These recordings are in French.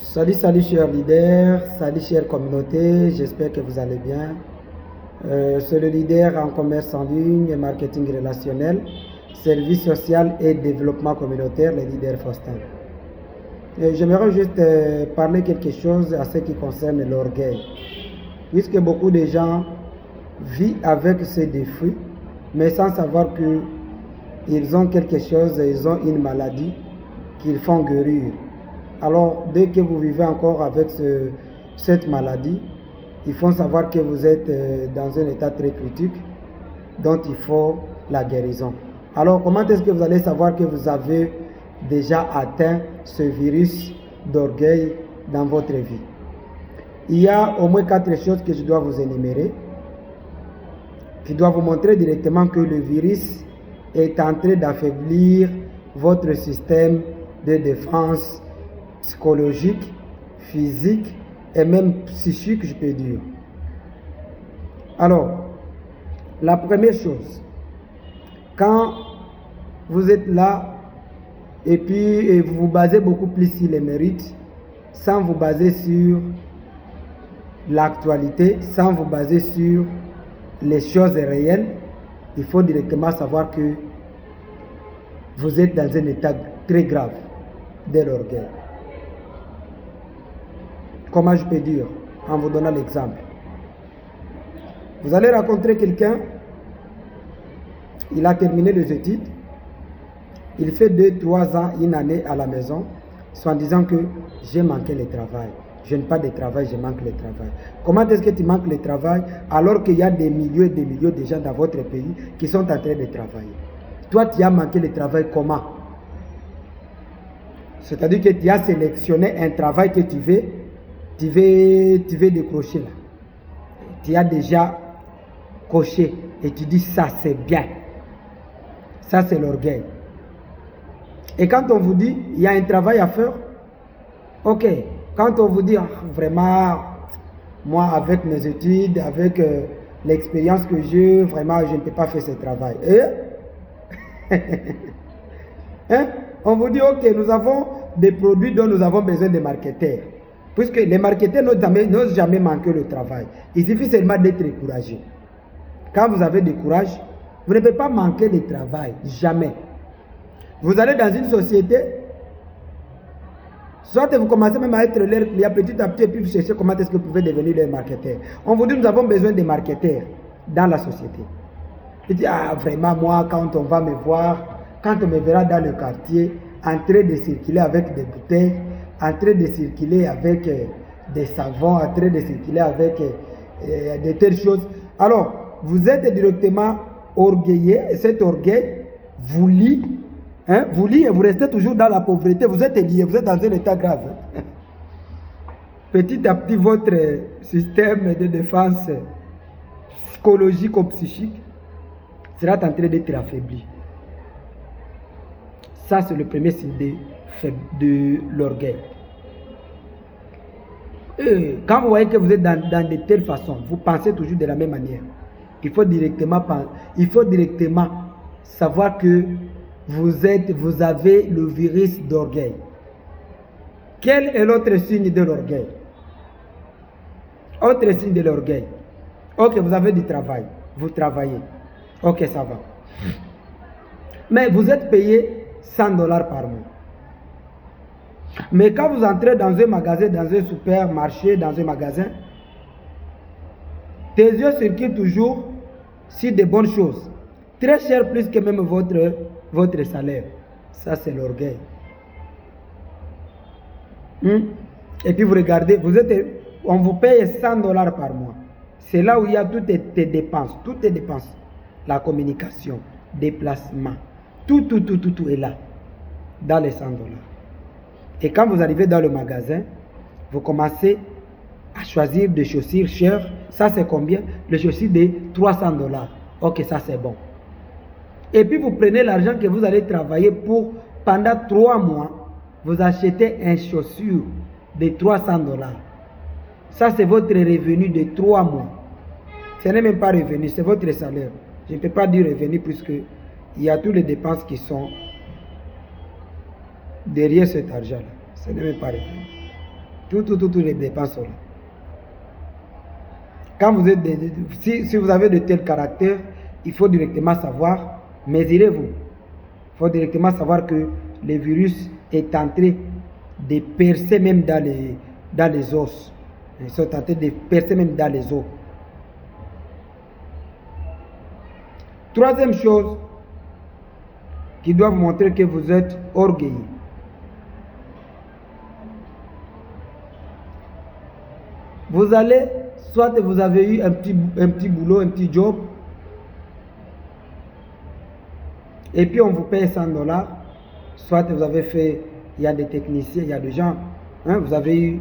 Salut chers leaders, salut chère communauté, j'espère que vous allez bien. C'est le leader en commerce en ligne et marketing relationnel, service social et développement communautaire, le leader Faustin. J'aimerais juste parler quelque chose à ce qui concerne l'orgueil. Puisque beaucoup de gens vivent avec ces défis, mais sans savoir qu'ils ont quelque chose, ils ont une maladie qu'ils font guérir. Alors, dès que vous vivez encore avec cette maladie, il faut savoir que vous êtes dans un état très critique, dont il faut la guérison. Alors, comment est-ce que vous allez savoir que vous avez déjà atteint ce virus d'orgueil dans votre vie? Il y a au moins 4 choses que je dois vous énumérer, qui doivent vous montrer directement que le virus est en train d'affaiblir votre système de défense psychologique, physique et même psychique, je peux dire. Alors, la première chose, quand vous êtes là et puis vous vous basez beaucoup plus sur les mérites, sans vous baser sur l'actualité, sans vous baser sur les choses réelles, il faut directement savoir que vous êtes dans un état très grave de l'orgueil. Comment je peux dire? En vous donnant l'exemple. Vous allez rencontrer quelqu'un, il a terminé les études, il fait 2-3 ans, une année à la maison, soit en disant que j'ai manqué le travail. Je n'ai pas de travail, je manque le travail. Comment est-ce que tu manques le travail alors qu'il y a des milliers et des milliers de gens dans votre pays qui sont en train de travailler? Toi, tu as manqué le travail comment? C'est-à-dire que tu as sélectionné un travail que tu veux décrocher là. Tu as déjà coché et tu dis ça c'est bien. Ça c'est l'orgueil. Et quand on vous dit il y a un travail à faire, ok. Quand on vous dit vraiment, moi avec mes études, avec l'expérience que j'ai, vraiment je ne peux pas faire ce travail. Hein? On vous dit ok, nous avons des produits dont nous avons besoin de marketeurs. Puisque les marketeurs n'osent jamais manquer le travail. Il suffit seulement d'être courageux. Quand vous avez du courage, vous ne pouvez pas manquer le travail. Jamais. Vous allez dans une société, soit vous commencez même à être leur client petit à petit et puis vous cherchez comment est-ce que vous pouvez devenir leur marketeur. On vous dit nous avons besoin de marketeurs dans la société. Il dit ah vraiment moi quand on va me voir, quand on me verra dans le quartier en train de circuler avec des bouteilles, en train de circuler avec des savons, en train de circuler avec de telles choses. Alors, vous êtes directement orgueilleux, et cet orgueil vous lie, vous lie et vous restez toujours dans la pauvreté, vous êtes lié, vous êtes dans un état grave. Petit à petit, votre système de défense psychologique ou psychique sera en train d'être affaibli. Ça, c'est le premier signe de l'orgueil. Quand vous voyez que vous êtes dans de telles façons, vous pensez toujours de la même manière. Il faut directement savoir que vous avez le virus d'orgueil. Quel est l'autre signe de l'orgueil? Autre signe de l'orgueil. Ok, vous avez du travail, vous travaillez. Ok, ça va. Mais vous êtes payé $100 par mois. Mais quand vous entrez dans un magasin, dans un supermarché, dans un magasin, tes yeux circulent toujours sur de bonnes choses. Très cher, plus que même votre salaire. Ça, c'est l'orgueil. Et puis vous regardez, on vous paye $100 par mois. C'est là où il y a toutes tes dépenses. Toutes tes dépenses. La communication, déplacement. Tout est là. Dans les $100. Et quand vous arrivez dans le magasin, vous commencez à choisir des chaussures chères. Ça, c'est combien? Les chaussures de $300. Ok, ça, c'est bon. Et puis, vous prenez l'argent que vous allez travailler pour, pendant 3 mois, vous achetez une chaussure de $300. Ça, c'est votre revenu de 3 mois. Ce n'est même pas revenu, c'est votre salaire. Je ne peux pas dire revenu puisque il y a toutes les dépenses qui sont derrière cet argent-là. Ce n'est même pas revenu. Toutes les dépenses sont là. Quand vous êtes si vous avez de tels caractères, il faut directement savoir, mesurez-vous. Il faut directement savoir que le virus est en train de percer même dans les os. Ils sont en train de percer même dans les os. Troisième chose qui doit vous montrer que vous êtes orgueilleux. Vous allez, soit vous avez eu un petit boulot, un petit job, et puis on vous paye 100 $, soit vous avez fait, il y a des techniciens, il y a des gens, hein, vous avez eu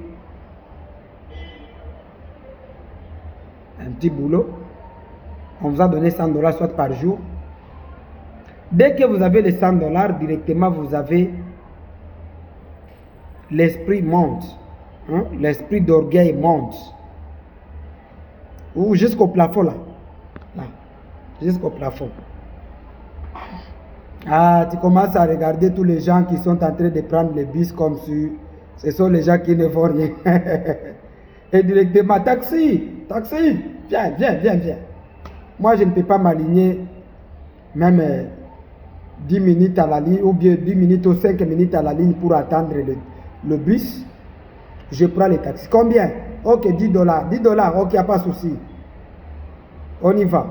un petit boulot, on vous a donné 100 $, soit par jour. Dès que vous avez les 100 $, directement vous avez l'esprit monte, hein, l'esprit d'orgueil monte, ou jusqu'au plafond là, jusqu'au plafond. Ah, tu commences à regarder tous les gens qui sont en train de prendre les bus comme si ce sont les gens qui ne font rien. Et directement, taxi, viens. Moi, je ne peux pas m'aligner même 10 minutes à la ligne, ou bien 10 minutes ou 5 minutes à la ligne pour attendre le bus. Je prends les taxis. Combien? Ok, 10 $. 10 $, ok, il n'y a pas de souci. On y va.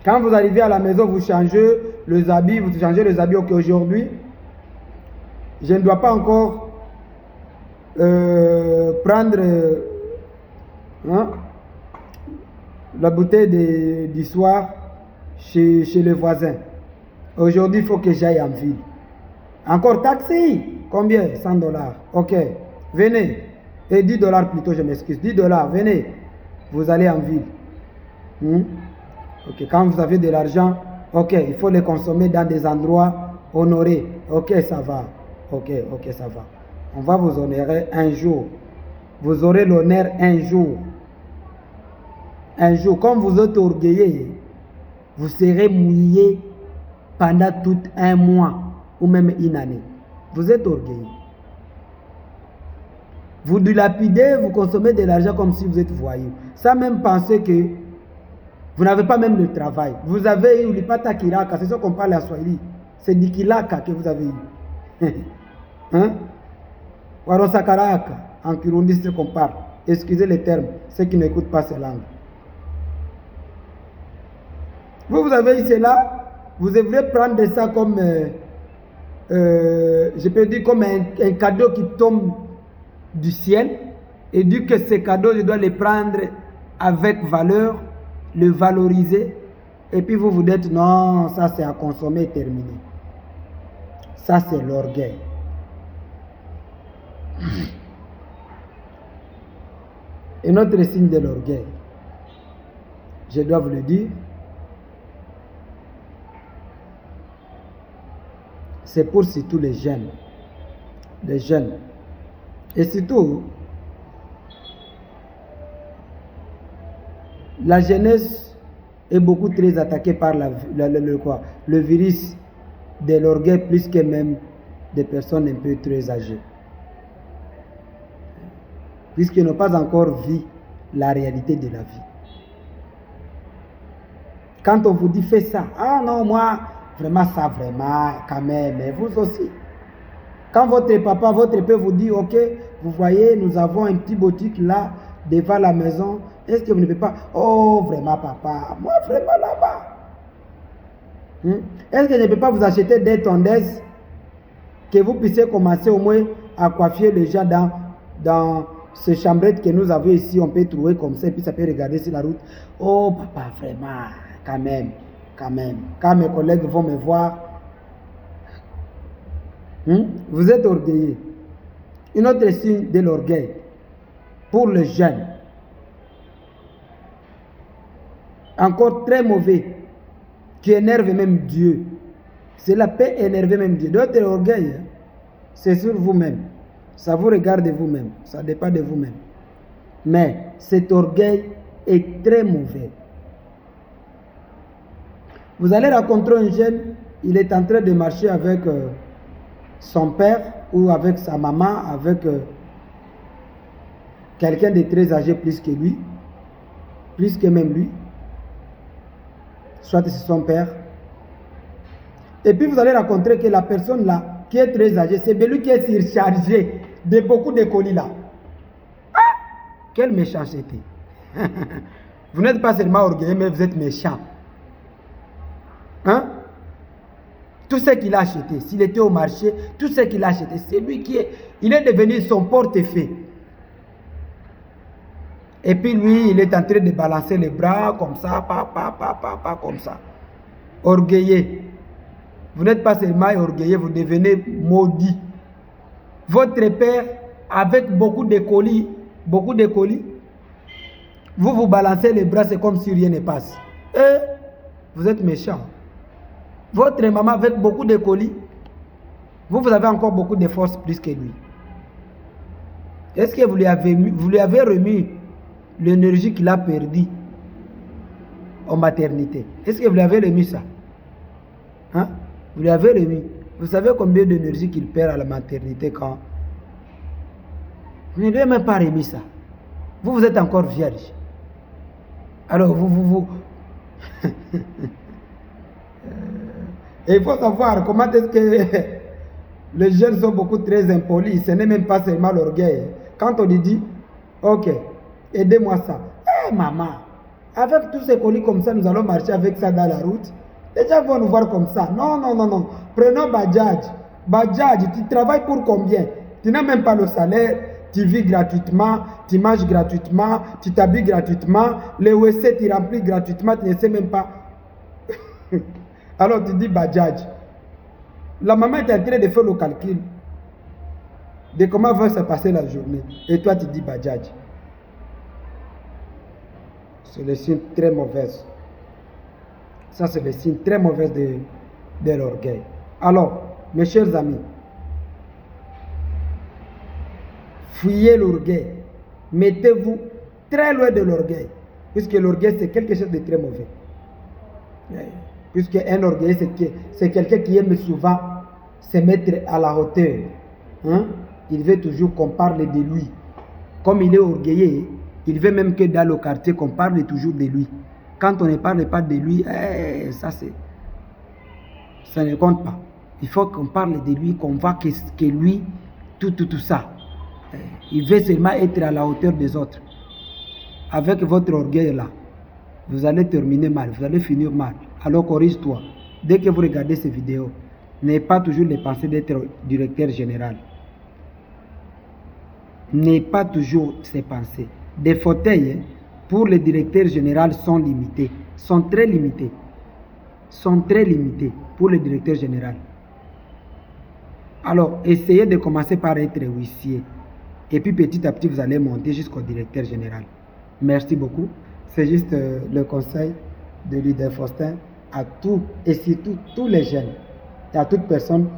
Quand vous arrivez à la maison, vous changez les habits, ok, aujourd'hui, je ne dois pas encore prendre la bouteille du soir chez le voisin. Aujourd'hui, il faut que j'aille en ville. Encore taxi. Combien? 100 $. Ok, venez. Et 10 $ plutôt, je m'excuse. 10 $, venez. Vous allez en ville. Ok, quand vous avez de l'argent, ok, il faut les consommer dans des endroits honorés. Ok, ça va. Ok, ça va. On va vous honorer un jour. Vous aurez l'honneur un jour. Un jour, comme vous êtes orgueilleux, vous serez mouillé pendant tout un mois ou même une année. Vous êtes orgueilleux. Vous dilapidez, vous consommez de l'argent comme si vous êtes voyou. Sans même penser que vous n'avez pas même de travail. Vous avez eu l'ipata kiraka, c'est ce qu'on parle à Swahili. C'est Nikilaka que vous avez eu. Hein? Warosakaraka, en Kirundi, c'est ce qu'on parle. Excusez les termes, ceux qui n'écoutent pas ces langues. Vous avez eu cela, vous devrez prendre ça comme, je peux dire, comme un cadeau qui tombe du ciel. Et dit que ces cadeaux, je dois les prendre avec valeur, le valoriser, et puis vous vous dites non, ça c'est à consommer, terminé. Ça c'est l'orgueil. Et notre signe de l'orgueil, je dois vous le dire, c'est pour surtout les jeunes, et surtout la jeunesse est beaucoup très attaquée par le virus de l'orgueil, plus que même des personnes un peu très âgées. Puisqu'ils n'ont pas encore vu la réalité de la vie. Quand on vous dit fais ça, ah non, moi, vraiment ça, vraiment, quand même, mais vous aussi. Quand votre papa, votre père vous dit, ok, vous voyez, nous avons un petit boutique là, devant la maison, est-ce que vous ne pouvez pas, oh, vraiment papa, moi vraiment là-bas. Est-ce que je ne peux pas vous acheter des tondeuses que vous puissiez commencer au moins à coiffer les gens dans ces chambrettes que nous avons ici, on peut trouver comme ça, et puis ça peut regarder sur la route. Oh papa, vraiment, quand même. Quand mes collègues vont me voir, vous êtes orgueilleux. Une autre signe de l'orgueil pour les jeunes, encore très mauvais, qui énerve même Dieu. Cela peut énerver même Dieu. D'autres orgueil, c'est sur vous-même. Ça vous regarde vous-même. Ça dépend de vous-même. Mais cet orgueil est très mauvais. Vous allez rencontrer un jeune, il est en train de marcher avec son père ou avec sa maman, avec quelqu'un de très âgé plus que lui, plus que même lui, soit c'est son père. Et puis vous allez rencontrer que la personne là, qui est très âgée, c'est lui qui est surchargé de beaucoup de colis là. Ah, quelle méchanceté. Vous n'êtes pas seulement orgueilleux, mais vous êtes méchant. Hein? Tout ce qu'il a acheté, s'il était au marché, tout ce qu'il a acheté, c'est lui qui est... Il est devenu son portefeuille. Et puis lui, il est en train de balancer les bras comme ça, comme ça. Orgueilleux. Vous n'êtes pas seulement orgueilleux, vous devenez maudit. Votre père, avec beaucoup de colis, vous vous balancez les bras, c'est comme si rien ne passe. Et vous êtes méchant. Votre maman avec beaucoup de colis, vous avez encore beaucoup de force plus que lui. Est-ce que vous lui avez remis l'énergie qu'il a perdue en maternité? Est-ce que vous lui avez remis ça? Hein? Vous lui avez remis. Vous savez combien d'énergie qu'il perd à la maternité quand vous ne lui avez même pas remis ça. Vous êtes encore vierge. Alors vous Et il faut savoir comment est-ce que les jeunes sont beaucoup très impolis. Ce n'est même pas seulement l'orgueil. Quand on lui dit, ok, aidez-moi ça. Eh maman, avec tous ces colis comme ça, nous allons marcher avec ça dans la route. Les gens vont nous voir comme ça. Non, non, non, non. Prenons Bajaj. Bajaj, tu travailles pour combien? Tu n'as même pas le salaire. Tu vis gratuitement, tu manges gratuitement, tu t'habilles gratuitement. Les WC, tu remplis gratuitement, tu ne sais même pas. Alors tu dis Bajaj. La maman est en train de faire le calcul de comment va se passer la journée. Et toi tu dis Bajaj. C'est le signe très mauvais. Ça c'est le signe très mauvais de l'orgueil. Alors, mes chers amis, fuyez l'orgueil. Mettez-vous très loin de l'orgueil. Puisque l'orgueil c'est quelque chose de très mauvais. Puisque un orgueilleux, c'est quelqu'un qui aime souvent se mettre à la hauteur. Hein? Il veut toujours qu'on parle de lui. Comme il est orgueilleux, il veut même que dans le quartier, qu'on parle toujours de lui. Quand on ne parle pas de lui, ça ne compte pas. Il faut qu'on parle de lui, qu'on voit que lui, tout ça. Il veut seulement être à la hauteur des autres. Avec votre orgueil là, vous allez terminer mal, vous allez finir mal. Alors corrige-toi. Dès que vous regardez ces vidéos, n'ayez pas toujours les pensées d'être directeur général. N'ayez pas toujours ces pensées. Des fauteuils pour le directeur général sont limités, sont très limités. Sont très limités pour le directeur général. Alors, essayez de commencer par être huissier. Et puis petit à petit, vous allez monter jusqu'au directeur général. Merci beaucoup. C'est juste le conseil de leader Faustin à tous et surtout tous les jeunes et à toute personne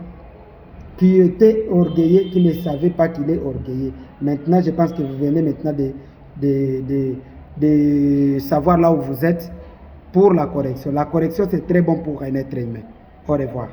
qui était orgueilleux, qui ne savait pas qu'il est orgueilleux. Maintenant, je pense que vous venez maintenant de savoir là où vous êtes pour la correction. La correction, c'est très bon pour un être humain. Au revoir.